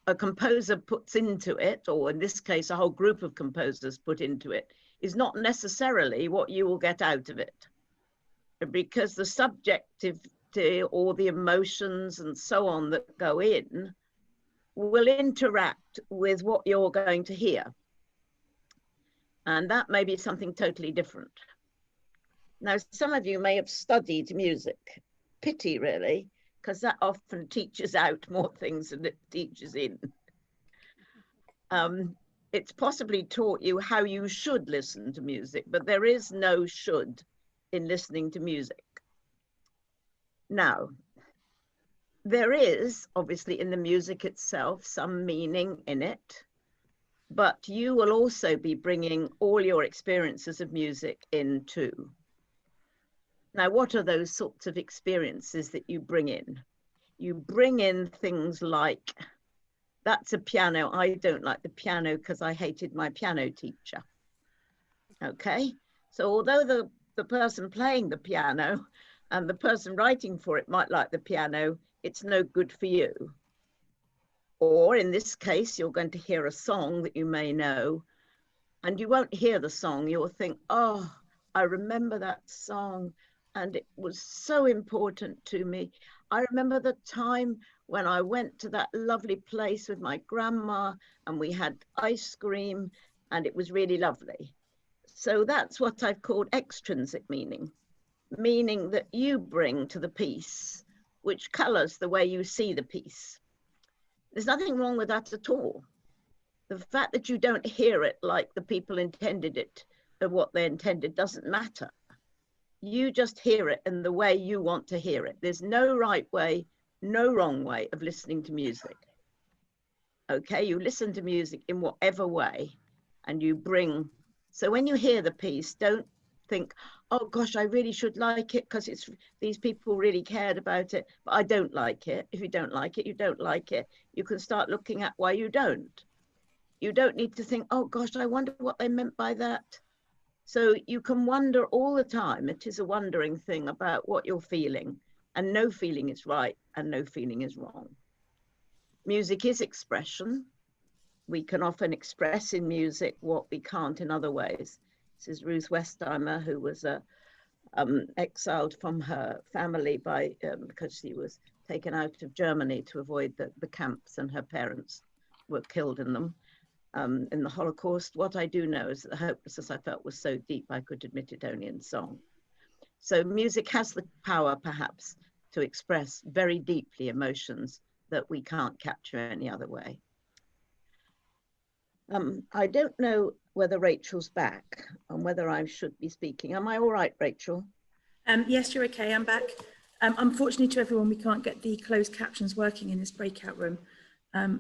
a composer puts into it, or in this case, a whole group of composers put into it, is not necessarily what you will get out of it. Because the subjectivity or the emotions and so on that go in will interact with what you're going to hear. And that may be something totally different. Now, some of you may have studied music. Pity, really, because that often teaches out more things than it teaches in. It's possibly taught you how you should listen to music, but there is no should in listening to music. Now, there is obviously in the music itself some meaning in it, but you will also be bringing all your experiences of music in too. Now, what are those sorts of experiences that you bring in? You bring in things like, that's a piano. I don't like the piano because I hated my piano teacher. Okay, so although the person playing the piano and the person writing for it might like the piano, it's no good for you. Or in this case, you're going to hear a song that you may know, and you won't hear the song. You'll think, oh, I remember that song, and it was so important to me. I remember the time when I went to that lovely place with my grandma, and we had ice cream, and it was really lovely. So that's what I've called extrinsic meaning, meaning that you bring to the piece, which colors the way you see the piece. There's nothing wrong with that at all. The fact that you don't hear it like the people intended it, or what they intended, doesn't matter. You just hear it in the way you want to hear it. There's no right way, no wrong way of listening to music. Okay, you listen to music in whatever way, and you bring. So when you hear the piece, don't think, oh gosh, I really should like it because it's these people really cared about it, but I don't like it. If you don't like it, you don't like it. You can start looking at why you don't. You don't need to think, oh gosh, I wonder what they meant by that. So you can wonder all the time. It is a wondering thing about what you're feeling, and no feeling is right and no feeling is wrong. Music is expression. We can often express in music what we can't in other ways. This is Ruth Westheimer, who was exiled from her family because she was taken out of Germany to avoid the camps, and her parents were killed in them in the Holocaust. What I do know is that the hopelessness I felt was so deep I could admit it only in song. So music has the power, perhaps, to express very deeply emotions that we can't capture any other way. I don't know whether Rachel's back and whether I should be speaking. Am I all right, Rachel? Yes, you're okay. I'm back. Unfortunately to everyone, we can't get the closed captions working in this breakout room.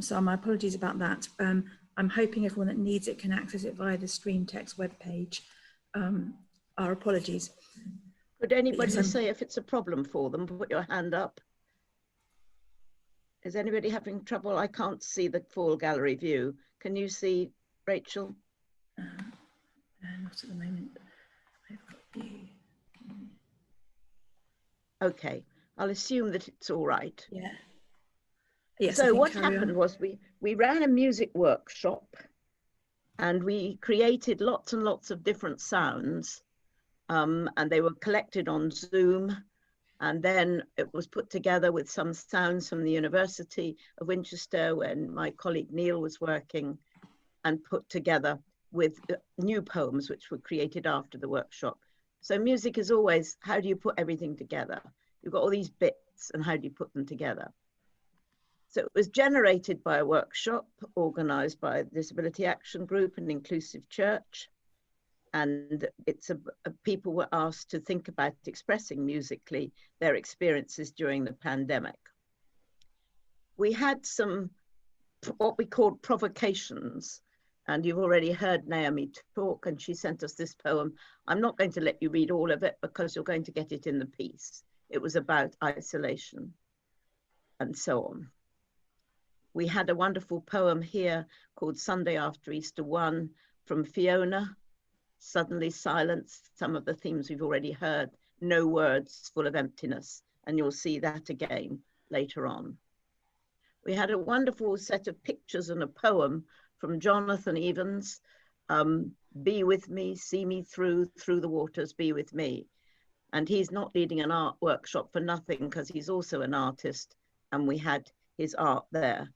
So my apologies about that. I'm hoping everyone that needs it can access it via the Stream Text webpage. Our apologies. Could anybody say if it's a problem for them? Put your hand up. Is anybody having trouble? I can't see the full gallery view. Can you see, Rachel? Not at the moment. I've got you. Okay, I'll assume that it's all right. Yeah. Yes, so what happened was we ran a music workshop, and we created lots and lots of different sounds, and they were collected on Zoom. And then it was put together with some sounds from the University of Winchester, when my colleague Neil was working, and put together with new poems which were created after the workshop. So music is always, how do you put everything together? You've got all these bits, and how do you put them together? So it was generated by a workshop organized by the Disability Action Group and Inclusive Church. And people were asked to think about expressing musically their experiences during the pandemic. We had some, what we called provocations, and you've already heard Naomi talk, and she sent us this poem. I'm not going to let you read all of it because you're going to get it in the piece. It was about isolation and so on. We had a wonderful poem here called Sunday After Easter 1 from Fiona. Suddenly silence, some of the themes we've already heard, no words, full of emptiness, and you'll see that again later on. We had a wonderful set of pictures and a poem from Jonathan Evans, Be With Me, See Me Through the Waters, Be With Me. And he's not leading an art workshop for nothing, because he's also an artist, and we had his art there.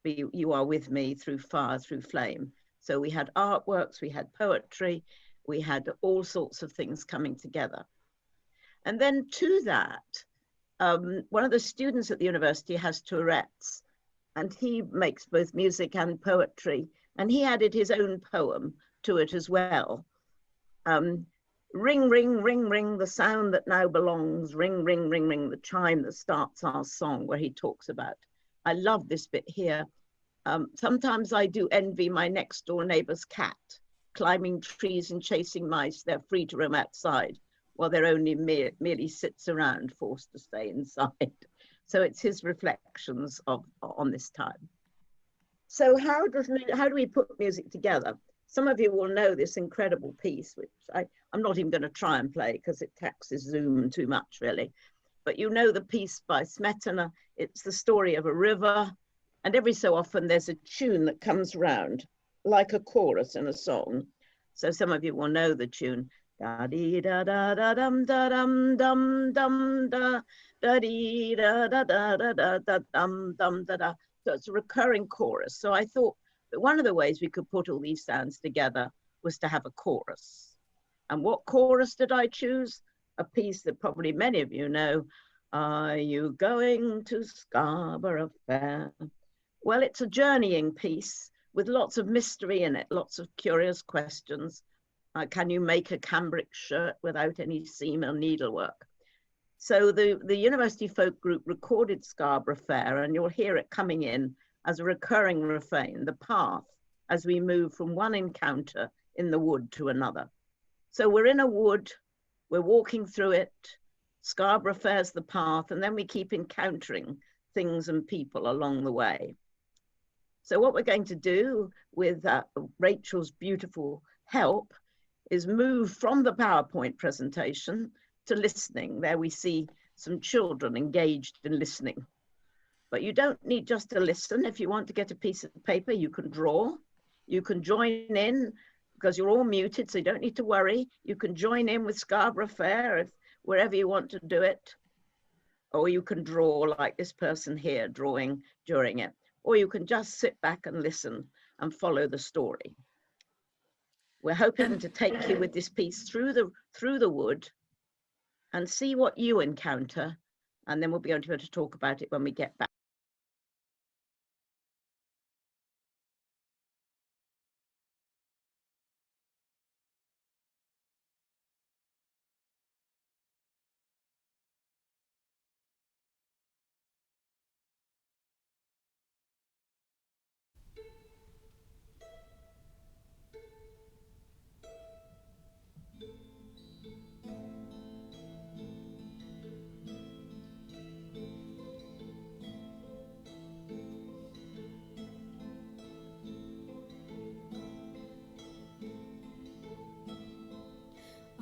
You are with me through fire, through flame. So we had artworks, we had poetry, we had all sorts of things coming together. And then to that, one of the students at the university has Tourette's, and he makes both music and poetry, and he added his own poem to it as well. Ring, ring, ring, ring, the sound that now belongs, ring, ring, ring, ring, the chime that starts our song, where he talks about, I love this bit here. Sometimes I do envy my next door neighbor's cat, climbing trees and chasing mice. They're free to roam outside, while they're only merely sits around, forced to stay inside. So it's his reflections on this time. So how do we put music together? Some of you will know this incredible piece, which I'm not even going to try and play because it taxes Zoom too much, really. But you know the piece by Smetana. It's the story of a river. And every so often there's a tune that comes round, like a chorus in a song. So some of you will know the tune. Da dee da da da dum da dum dum dum da da dee da da da da da da dum dum da da. So it's a recurring chorus. So I thought that one of the ways we could put all these sounds together was to have a chorus. And what chorus did I choose? A piece that probably many of you know. Are you going to Scarborough Fayre? Well, it's a journeying piece with lots of mystery in it, lots of curious questions. Can you make a cambric shirt without any seam or needlework? So the University Folk Group recorded Scarborough Fayre, and you'll hear it coming in as a recurring refrain, the path, as we move from one encounter in the wood to another. So we're in a wood, we're walking through it, Scarborough Fayre's the path, and then we keep encountering things and people along the way. So what we're going to do with Rachel's beautiful help is move from the PowerPoint presentation to listening. There we see some children engaged in listening. But you don't need just to listen. If you want to get a piece of paper, you can draw. You can join in, because you're all muted, so you don't need to worry. You can join in with Scarborough Fayre wherever you want to do it. Or you can draw like this person here, drawing during it. Or you can just sit back and listen and follow the story. We're hoping to take you with this piece through the wood and see what you encounter, and then we'll be able to talk about it when we get back.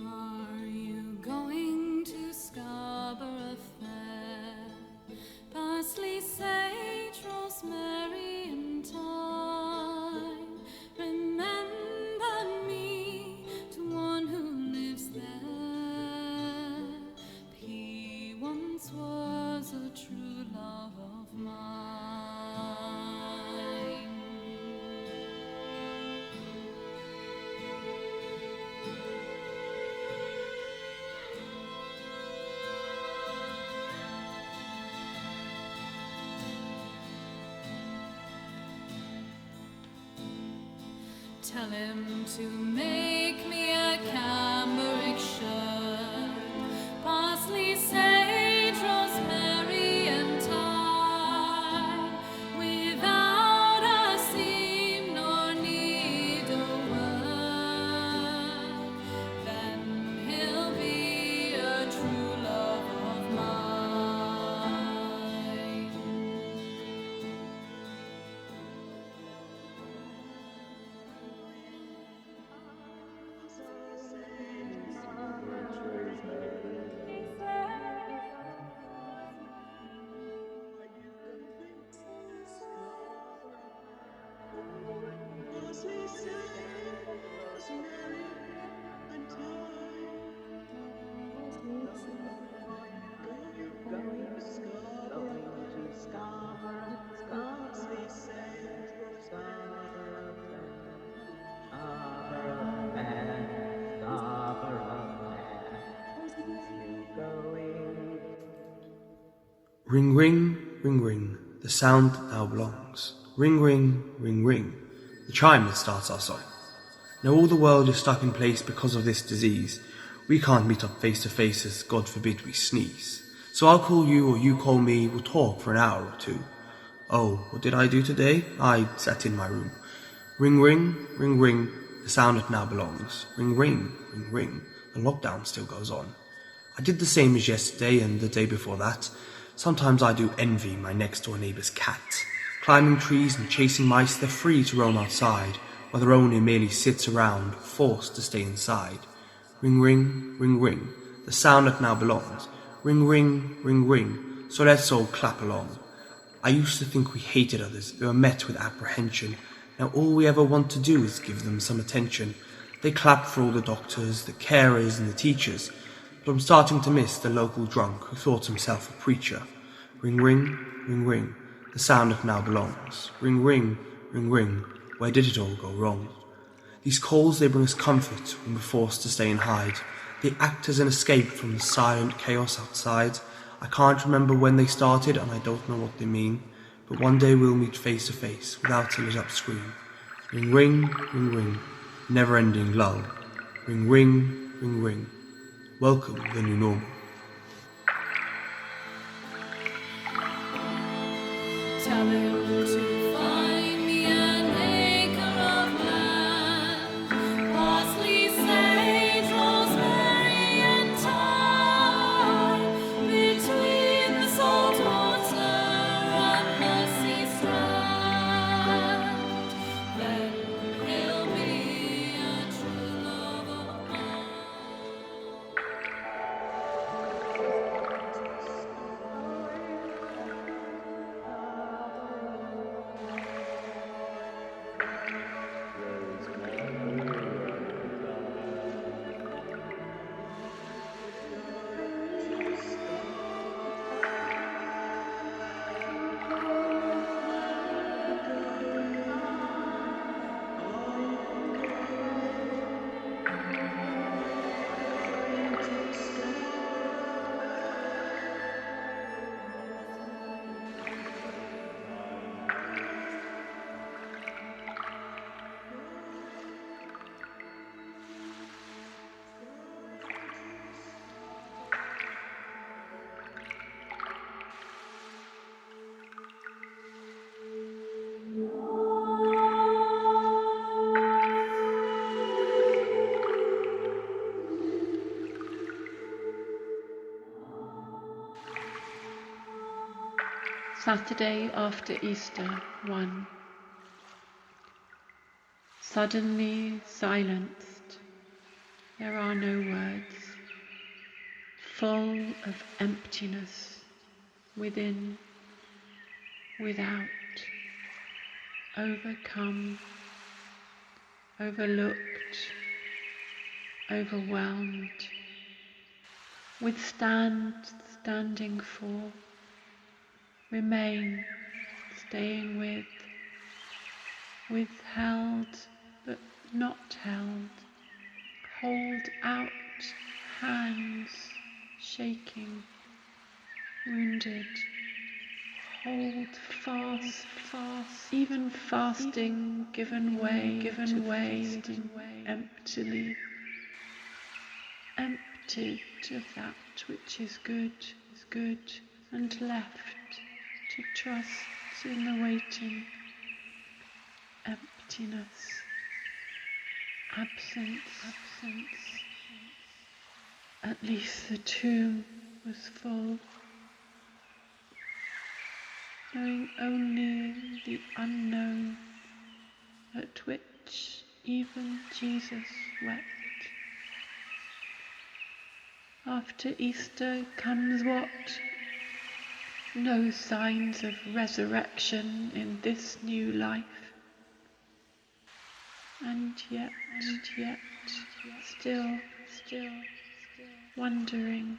Are you going to Scarborough Fayre? Parsley, sage, rosemary, and thyme. Remember me to one who lives there. He once was a true love of mine. Tell him to make me a cambric shirt, parsley, sage, rosemary, and thyme, without a seam nor needlework. Then he'll be a true love of mine. Ring, ring, ring, ring, the sound that now belongs. Ring, ring, ring, ring, the chime that starts our song. Now all the world is stuck in place because of this disease. We can't meet up face to face as, God forbid, we sneeze. So I'll call you or you call me, we'll talk for an hour or two. Oh, what did I do today? I sat in my room. Ring, ring, ring, ring, the sound that now belongs. Ring, ring, ring, ring, the lockdown still goes on. I did the same as yesterday and the day before that. Sometimes I do envy my next door neighbour's cat. Climbing trees and chasing mice, they're free to roam outside, while their owner merely sits around, forced to stay inside. Ring, ring, ring, ring, the sound that now belongs. Ring, ring, ring, ring, so let's all clap along. I used to think we hated others, we were met with apprehension. Now all we ever want to do is give them some attention. They clap for all the doctors, the carers and the teachers, but I'm starting to miss the local drunk who thought himself a preacher. Ring, ring, ring, ring, the sound that now belongs. Ring, ring, ring, ring, where did it all go wrong? These calls, they bring us comfort when we're forced to stay and hide. They act as an escape from the silent chaos outside. I can't remember when they started and I don't know what they mean, but one day we'll meet face to face without a lit up screen. Ring, ring, ring, ring, never ending lull. Ring, ring, ring, ring, welcome the new normal. Tell him to find me an acre of land, parsley, sage, rosemary, and thyme, between the salt water and Mercy strand. Then he'll be a true love of mine. Saturday after Easter 1. Suddenly silenced, there are no words, full of emptiness, within, without, overcome, overlooked, overwhelmed, withstand, standing for, remain, staying with, withheld but not held, hold out, hands shaking, wounded, hold fast, even fasting, given way, emptily, emptied of that which is good, and left to trust in the waiting, emptiness, absence. At least the tomb was full, knowing only the unknown, at which even Jesus wept. After Easter comes what? No signs of resurrection in this new life. And yet, still, wondering.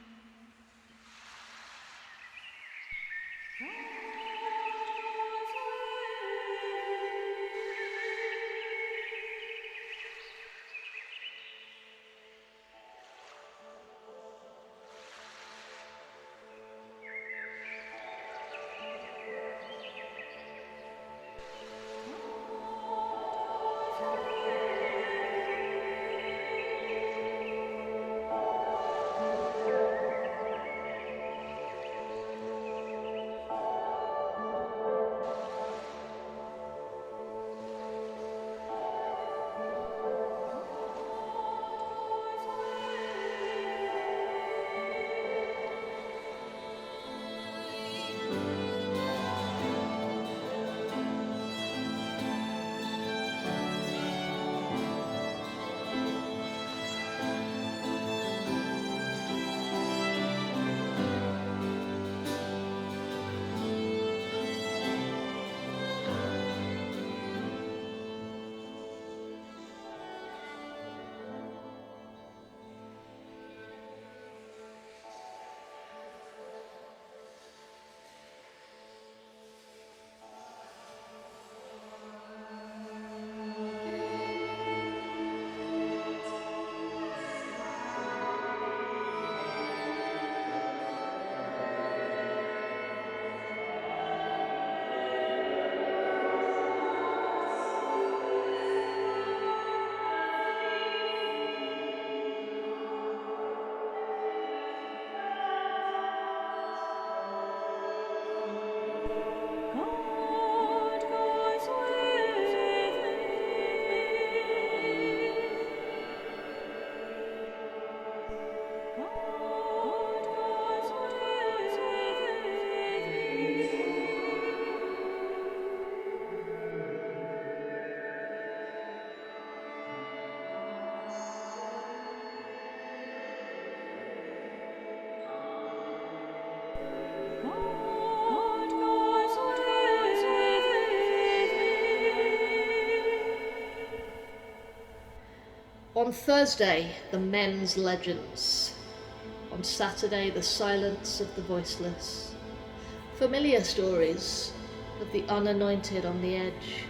On Thursday, the men's legends. On Saturday, the silence of the voiceless. Familiar stories of the unanointed on the edge.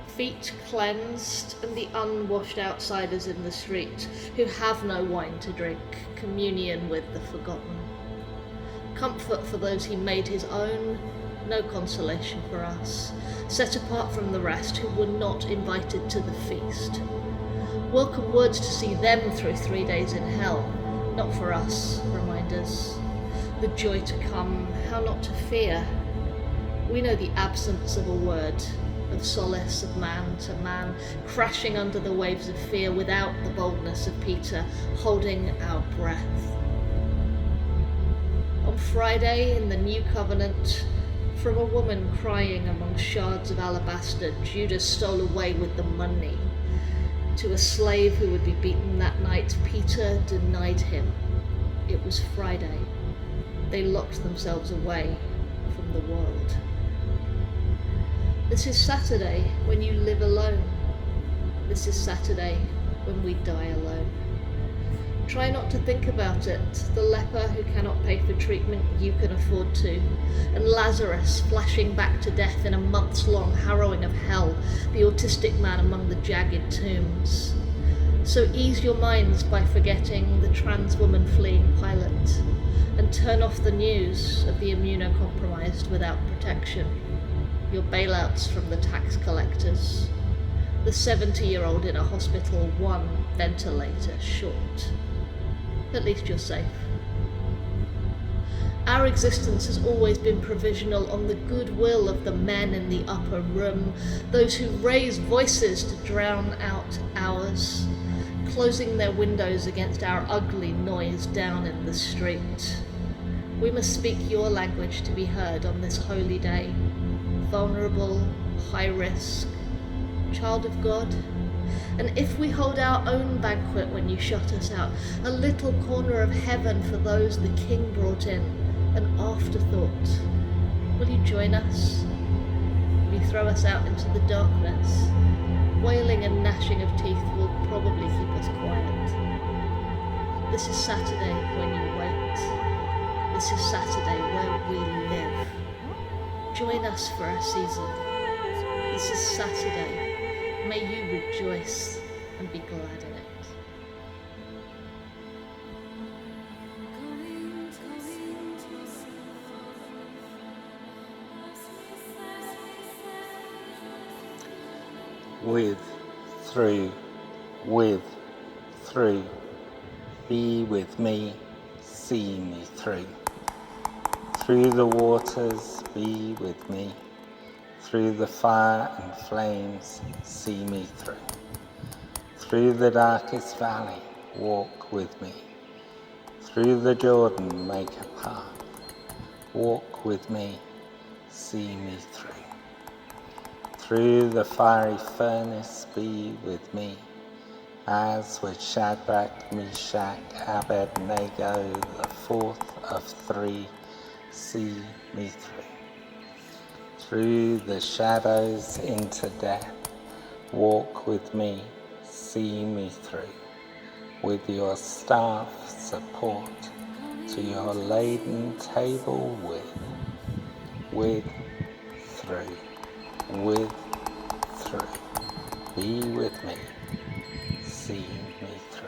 Feet cleansed and the unwashed outsiders in the street who have no wine to drink, communion with the forgotten. Comfort for those he made his own, no consolation for us, set apart from the rest who were not invited to the feast. Welcome words to see them through 3 days in hell, not for us, reminders. The joy to come, how not to fear. We know the absence of a word, of solace of man to man, crashing under the waves of fear without the boldness of Peter, holding our breath. On Friday in the New Covenant, from a woman crying among shards of alabaster, Judas stole away with the money. To a slave who would be beaten that night, Peter denied him. It was Friday. They locked themselves away from the world. This is Saturday when you live alone. This is Saturday when we die alone. Try not to think about it. The leper who cannot pay for treatment you can afford to, and Lazarus flashing back to death in a months-long harrowing of hell, the autistic man among the jagged tombs. So ease your minds by forgetting the trans woman fleeing Pilate, and turn off the news of the immunocompromised without protection, your bailouts from the tax collectors, the 70-year-old in a hospital, one ventilator short. At least you're safe. Our existence has always been provisional on the goodwill of the men in the upper room, those who raise voices to drown out ours, closing their windows against our ugly noise down in the street. We must speak your language to be heard on this holy day. Vulnerable, high risk, child of God. And if we hold our own banquet when you shut us out, a little corner of heaven for those the King brought in, an afterthought, will you join us? Will you throw us out into the darkness? Wailing and gnashing of teeth will probably keep us quiet. This is Saturday when you wait. This is Saturday where we live. Join us for our season. This is Saturday. May you rejoice and be glad in it. With, through, be with me, see me through. Through the waters, be with me. Through the fire and flames, see me through. Through the darkest valley, walk with me. Through the Jordan, make a path. Walk with me, see me through. Through the fiery furnace, be with me. As with Shadrach, Meshach, Abednego, the fourth of three, see me through. Through the shadows into death, walk with me, see me through. With your staff support, to your laden table with, through, be with me, see me through.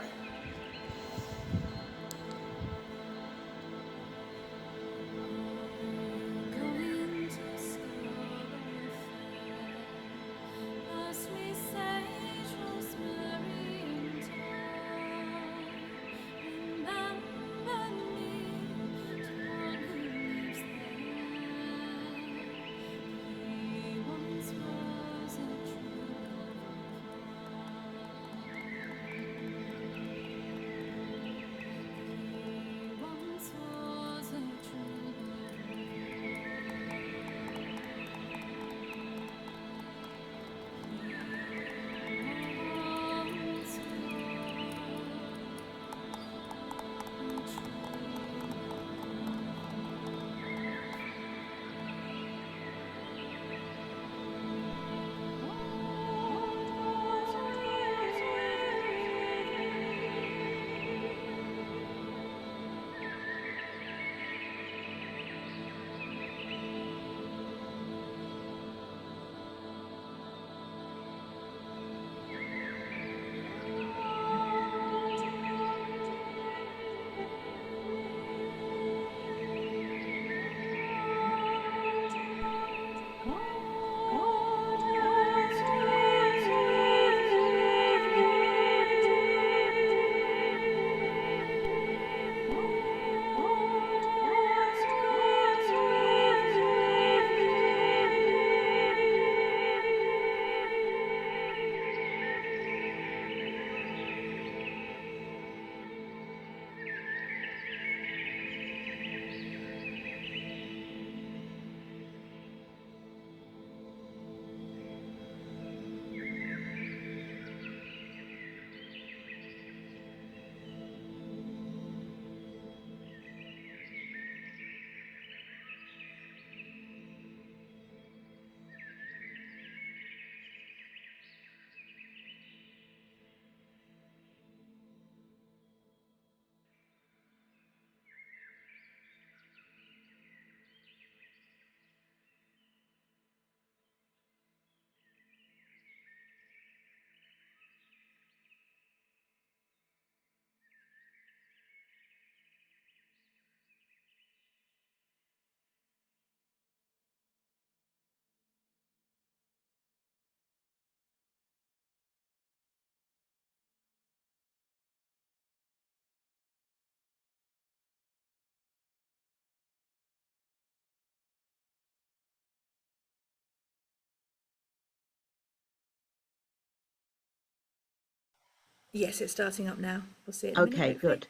Yes, it's starting up now. We'll see it in a minute, Okay, hopefully. good.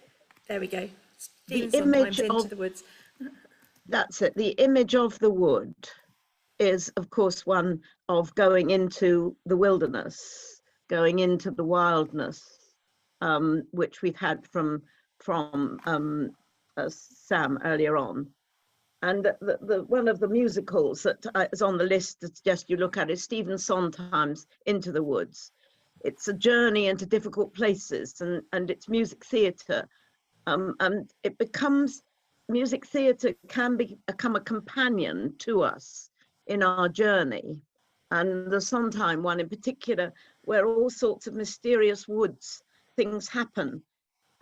There we go. The Stephen image sometimes into of, the woods. that's it, the image of the wood is, of course, one of going into the wilderness, going into the wildness, which we've had from Sam earlier on. And the one of the musicals that is on the list that just you look at is Stephen Sondheim's Into the Woods. It's a journey into difficult places, and it's music theatre. And it becomes, music theatre can become a companion to us in our journey. And the Sondheim one in particular, where all sorts of mysterious woods things happen,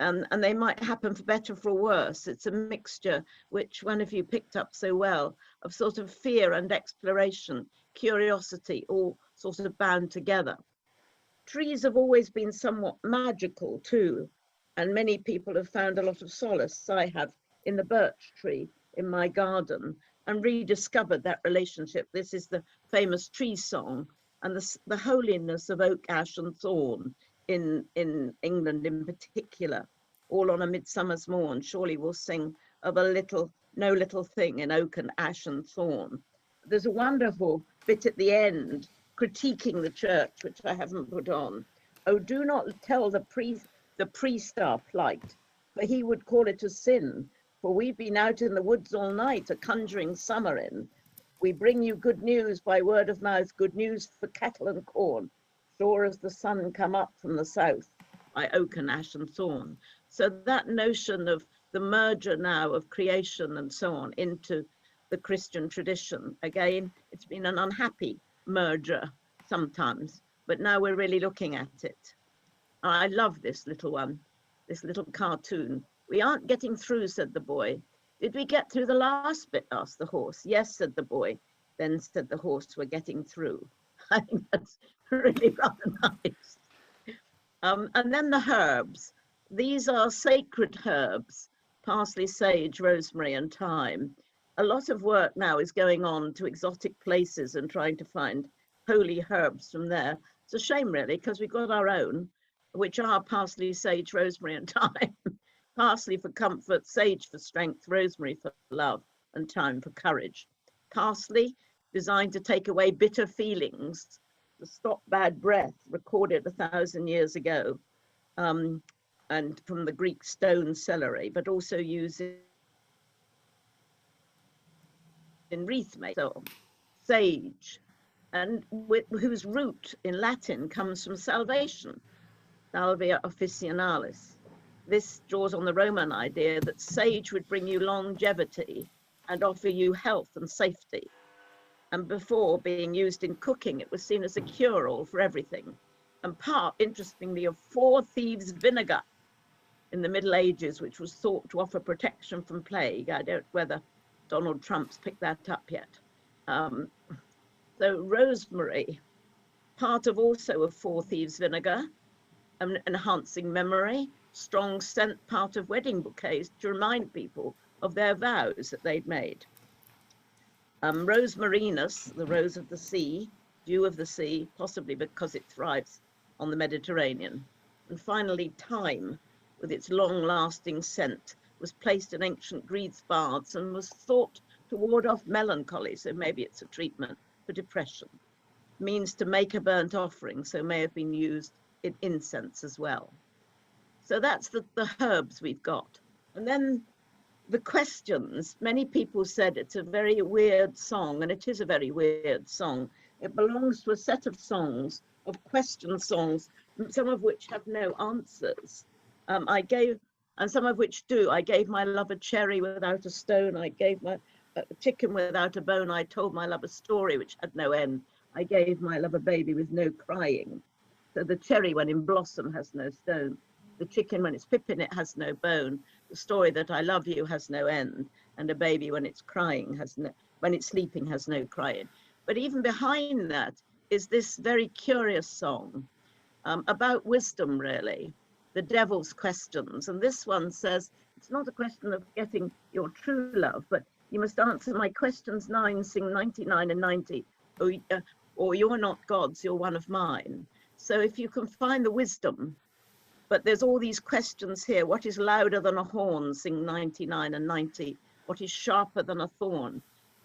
and they might happen for better or for worse. It's a mixture, which one of you picked up so well, of sort of fear and exploration, curiosity, all sort of bound together. Trees have always been somewhat magical too, and many people have found a lot of solace. I have in the birch tree in my garden, and rediscovered that relationship. This is the famous tree song, and the holiness of oak, ash and thorn in England in particular. All on a midsummer's morn, surely we'll sing of no little thing in oak and ash and thorn. There's a wonderful bit at the end critiquing the church, which I haven't put on. Oh, do not tell the priest our plight, for he would call it a sin. For we've been out in the woods all night, a conjuring summer in. We bring you good news by word of mouth, good news for cattle and corn, sure as the sun come up from the south by oak and ash and thorn. So that notion of the merger now of creation and so on into the Christian tradition, again, it's been an unhappy merger sometimes, but now we're really looking at it. I love this little one, this little cartoon. We aren't getting through, said the boy. Did we get through the last bit, asked the horse. Yes, said the boy. Then said the horse, we're getting through. I think that's really rather nice. And then the herbs. These are sacred herbs, parsley, sage, rosemary and thyme. A lot of work now is going on to exotic places and trying to find holy herbs from there. It's a shame really, because we've got our own, which are parsley, sage, rosemary and thyme. Parsley for comfort, sage for strength, rosemary for love and thyme for courage. Parsley, designed to take away bitter feelings, to stop bad breath, recorded 1,000 years ago, and from the Greek stone celery, but also used in wreath making. So, sage, and whose root in Latin comes from salvation, salvia officinalis. This draws on the Roman idea that sage would bring you longevity and offer you health and safety. And before being used in cooking, it was seen as a cure-all for everything. And part, interestingly, of 4 thieves' vinegar in the Middle Ages, which was thought to offer protection from plague. I don't know whether Donald Trump's picked that up yet. So rosemary, part of also of 4 thieves' vinegar, enhancing memory, strong scent, part of wedding bouquets to remind people of their vows that they'd made. Rosmarinus, the rose of the sea, dew of the sea, possibly because it thrives on the Mediterranean. And finally, thyme, with its long-lasting scent, was placed in ancient Greece baths and was thought to ward off melancholy, so maybe it's a treatment for depression. Means to make a burnt offering, so may have been used in incense as well. So that's the herbs we've got. And then the questions, many people said it's a very weird song, and it is a very weird song. It belongs to a set of songs, of question songs, some of which have no answers. And some of which do. I gave my love a cherry without a stone. I gave my chicken without a bone. I told my love a story which had no end. I gave my love a baby with no crying. So the cherry, when in blossom, has no stone. The chicken, when it's pippin, it has no bone. The story that I love you has no end. And a baby, when it's crying, when it's sleeping, has no crying. But even behind that is this very curious song about wisdom, really, the devil's questions. And this one says, it's not a question of getting your true love, but you must answer my questions 9, sing 99 and 90, or you're not God's, you're one of mine. So if you can find the wisdom But there's all these questions here. What is louder than a horn? Sing 99 and 90. What is sharper than a thorn?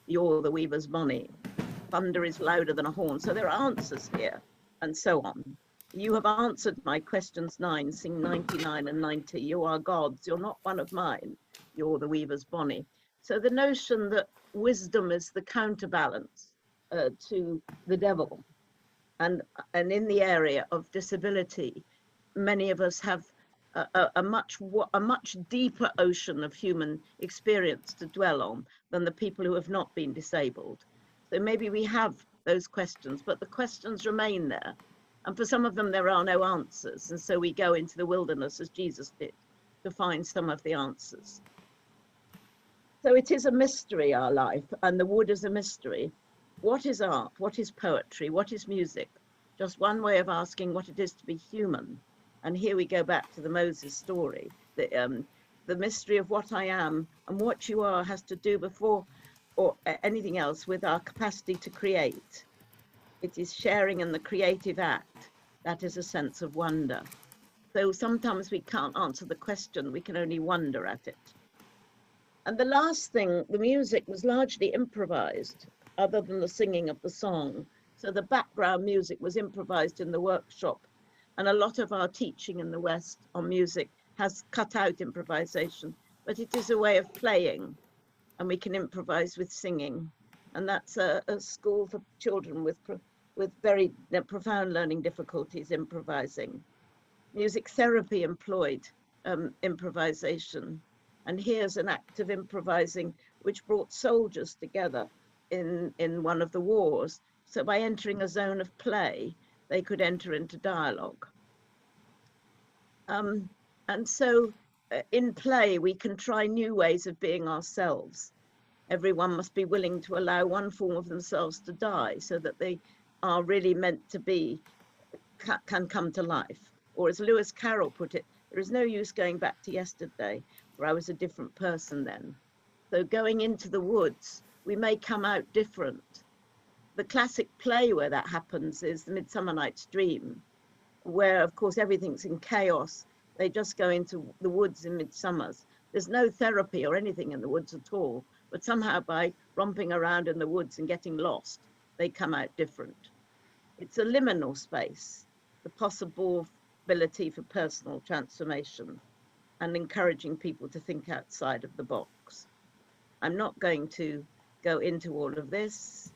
You're the weaver's bonny. Thunder is louder than a horn. So there are answers here, and so on. You have answered my questions 9. Sing 99 and 90. You are God's. You're not one of mine. You're the weaver's bonny. So the notion that wisdom is the counterbalance to the devil, and in the area of disability, many of us have a much deeper ocean of human experience to dwell on than the people who have not been disabled. So maybe we have those questions, but the questions remain there. And for some of them, there are no answers. And so we go into the wilderness, as Jesus did, to find some of the answers. So it is a mystery, our life, and the wood is a mystery. What is art? What is poetry? What is music? Just one way of asking what it is to be human. And here we go back to the Moses story. The mystery of what I am and what you are has to do before or anything else with our capacity to create. It is sharing in the creative act. That is a sense of wonder. So sometimes we can't answer the question, we can only wonder at it. And the last thing, the music was largely improvised, other than the singing of the song. So the background music was improvised in the workshop. And a lot of our teaching in the West on music has cut out improvisation, but it is a way of playing, and we can improvise with singing. And that's a school for children with very profound learning difficulties improvising. Music therapy employed improvisation. And here's an act of improvising which brought soldiers together in one of the wars. So by entering a zone of play, they could enter into dialogue. And so in play, we can try new ways of being ourselves. Everyone must be willing to allow one form of themselves to die so that they are really meant to be, can come to life. Or as Lewis Carroll put it, there is no use going back to yesterday, for I was a different person then. So going into the woods, we may come out different. The classic play where that happens is The Midsummer Night's Dream, where of course everything's in chaos. They just go into the woods in midsummers. There's no therapy or anything in the woods at all, but somehow by romping around in the woods and getting lost, they come out different. It's a liminal space, the possibility for personal transformation and encouraging people to think outside of the box. I'm not going to go into all of this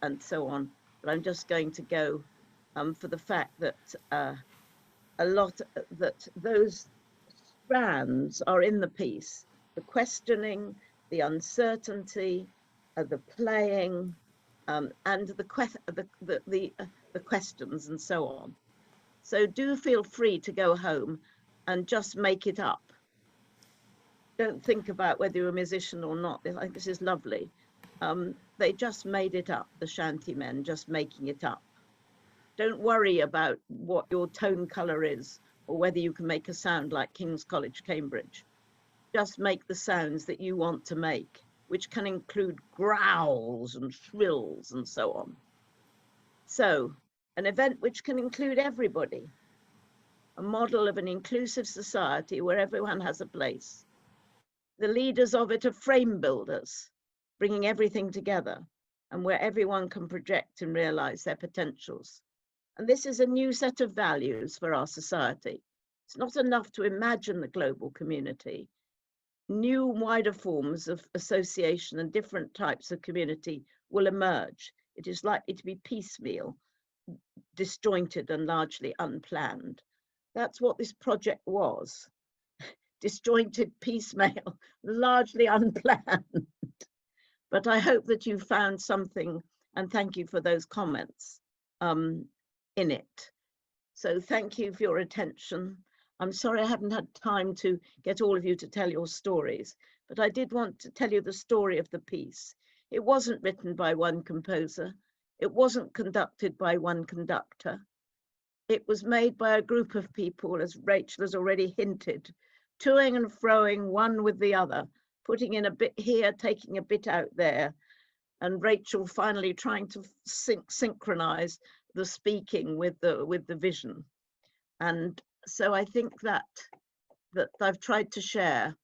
and so on, but I'm just going to go for the fact that those strands are in the piece: the questioning, the uncertainty, the playing, and the questions and so on. So do feel free to go home and just make it up. Don't think about whether you're a musician or not. I think this is lovely. They just made it up, the shantymen, just making it up. Don't worry about what your tone color is or whether you can make a sound like King's College, Cambridge. Just make the sounds that you want to make, which can include growls and shrills and so on. So, an event which can include everybody, a model of an inclusive society where everyone has a place. The leaders of it are frame builders, bringing everything together, and where everyone can project and realize their potentials. And this is a new set of values for our society. It's not enough to imagine the global community. New, wider forms of association and different types of community will emerge. It is likely to be piecemeal, disjointed, and largely unplanned. That's what this project was. Disjointed, piecemeal, largely unplanned. But I hope that you found something, and thank you for those comments in it. So thank you for your attention. I'm sorry I haven't had time to get all of you to tell your stories, but I did want to tell you the story of the piece. It wasn't written by one composer. It wasn't conducted by one conductor. It was made by a group of people, as Rachel has already hinted, toing and froing one with the other, putting in a bit here, taking a bit out there, and Rachel finally trying to synchronize the speaking with the vision. And so I think that I've tried to share